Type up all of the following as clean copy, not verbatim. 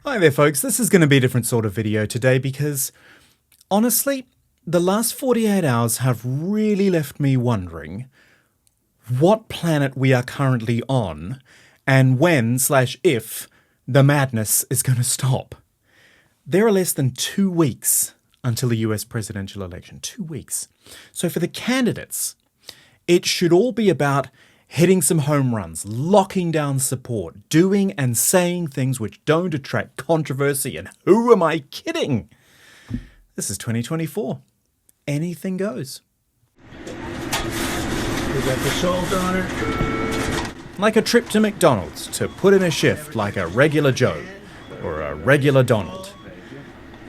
Hi there folks, this is going to be a different sort of video today because, honestly, the last 48 hours have really left me wondering what planet we are currently on and when/if the madness is going to stop. There are less than 2 weeks until the US presidential election. 2 weeks. So for the candidates, it should all be about hitting some home runs, locking down support, doing and saying things which don't attract controversy, and who am I kidding? This is 2024. Anything goes. We got the salt on it. Like a trip to McDonald's to put in a shift like a regular Joe or a regular Donald.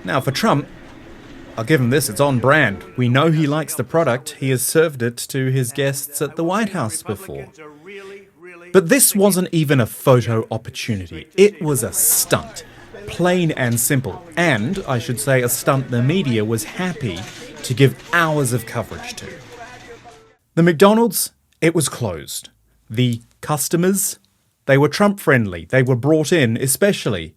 Now for Trump, I'll give him this, it's on brand. We know he likes the product. He has served it to his guests at the White House before. But this wasn't even a photo opportunity. It was a stunt. Plain and simple. And, I should say, a stunt the media was happy to give hours of coverage to. The McDonald's, it was closed. The customers, they were Trump friendly. They were brought in, especially.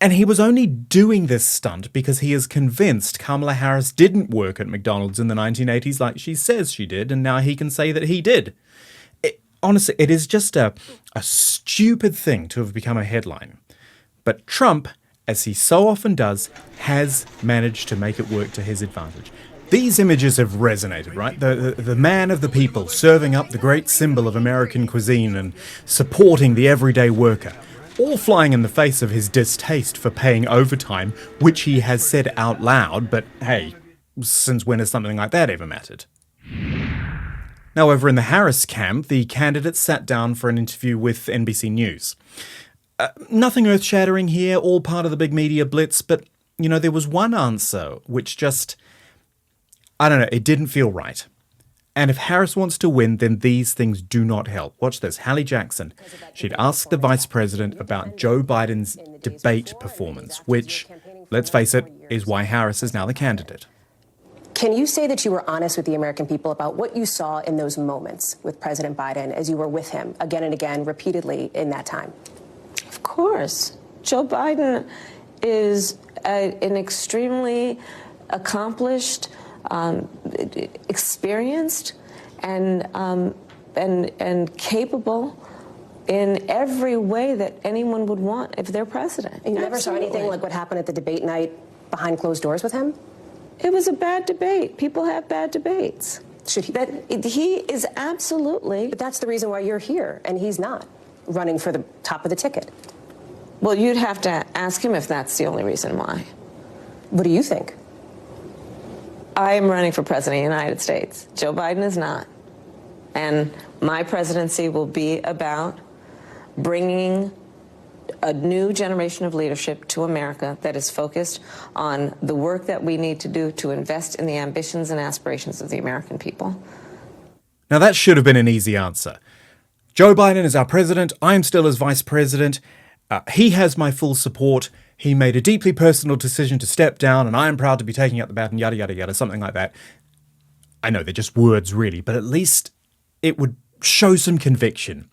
And he was only doing this stunt because he is convinced Kamala Harris didn't work at McDonald's in the 1980s like she says she did, and now he can say that he did. Honestly, it is just a stupid thing to have become a headline. But Trump, as he so often does, has managed to make it work to his advantage. These images have resonated, right? The man of the people serving up the great symbol of American cuisine and supporting the everyday worker. All flying in the face of his distaste for paying overtime, which he has said out loud, but hey, since when has something like that ever mattered? Now, over in the Harris camp, the candidates sat down for an interview with NBC News. Nothing earth-shattering here, all part of the big media blitz, but, there was one answer which just, it didn't feel right. And if Harris wants to win, then these things do not help. Watch this. Hallie Jackson, she'd asked the vice president about Joe Biden's debate performance, which, let's face it, is why Harris is now the candidate. Can you say that you were honest with the American people about what you saw in those moments with President Biden as you were with him again and again, repeatedly in that time? Of course. Joe Biden is an extremely accomplished, experienced and capable in every way that anyone would want if they're president. You never saw anything like what happened at the debate night behind closed doors with him? It was a bad debate. People have bad debates. He is absolutely. But that's the reason why you're here, and he's not running for the top of the ticket. Well, you'd have to ask him if that's the only reason why. What do you think? I am running for president of the United States. Joe Biden is not. And my presidency will be about bringing a new generation of leadership to America that is focused on the work that we need to do to invest in the ambitions and aspirations of the American people. Now that should have been an easy answer. Joe Biden is our president. I'm still his vice president. He has my full support. He made a deeply personal decision to step down, and I am proud to be taking up the baton, yada, yada, yada, something like that. I know they're just words, really, but at least it would show some conviction.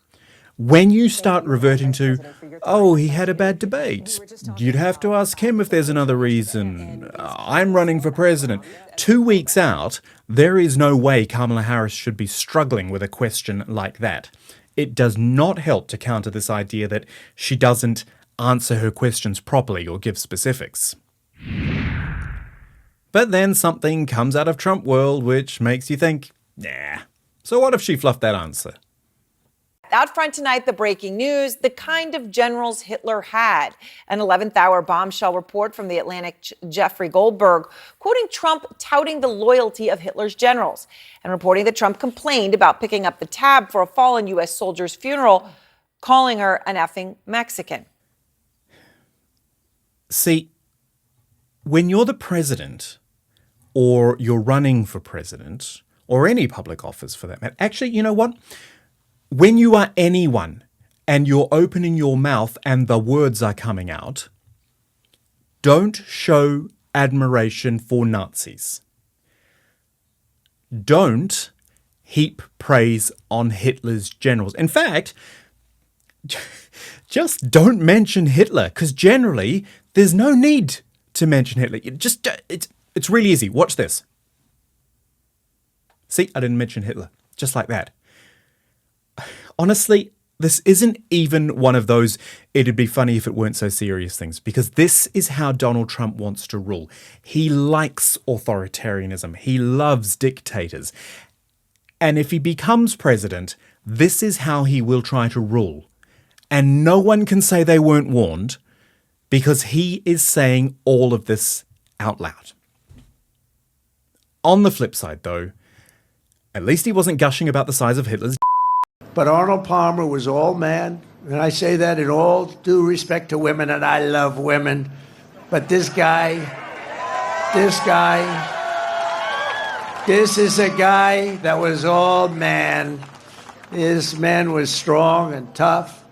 When you start reverting to, oh, he had a bad debate, you'd have to ask him if there's another reason. I'm running for president. 2 weeks out, there is no way Kamala Harris should be struggling with a question like that. It does not help to counter this idea that she doesn't answer her questions properly or give specifics. But then something comes out of Trump world which makes you think, nah. So what if she fluffed that answer? Out front tonight, the breaking news, the kind of generals Hitler had. An 11th hour bombshell report from the Atlantic Jeffrey Goldberg, quoting Trump touting the loyalty of Hitler's generals and reporting that Trump complained about picking up the tab for a fallen U.S. soldier's funeral, calling her an effing Mexican. See, when you're the president or you're running for president or any public office for that matter, actually, you know what? When you are anyone and you're opening your mouth and the words are coming out, don't show admiration for Nazis. Don't heap praise on Hitler's generals. In fact, just don't mention Hitler, because generally there's no need to mention Hitler. It's really easy. Watch this. See, I didn't mention Hitler. Just like that. Honestly, this isn't even one of those it'd be funny if it weren't so serious things, because this is how Donald Trump wants to rule. He likes authoritarianism. He loves dictators. And if he becomes president, this is how he will try to rule. And no one can say they weren't warned, because he is saying all of this out loud. On the flip side, though, at least he wasn't gushing about the size of Hitler's. But Arnold Palmer was all man, and I say that in all due respect to women, and I love women. But this is a guy that was all man. This man was strong and tough,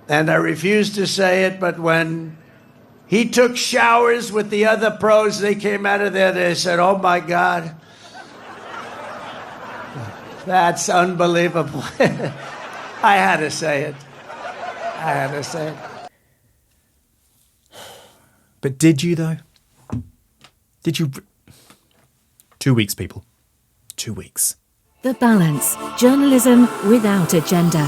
and I refuse to say it, but when he took showers with the other pros, they came out of there, they said, oh my God. That's unbelievable. I had to say it. But did you, though? Did you? 2 weeks, people. 2 weeks. The Balance. Journalism without agenda.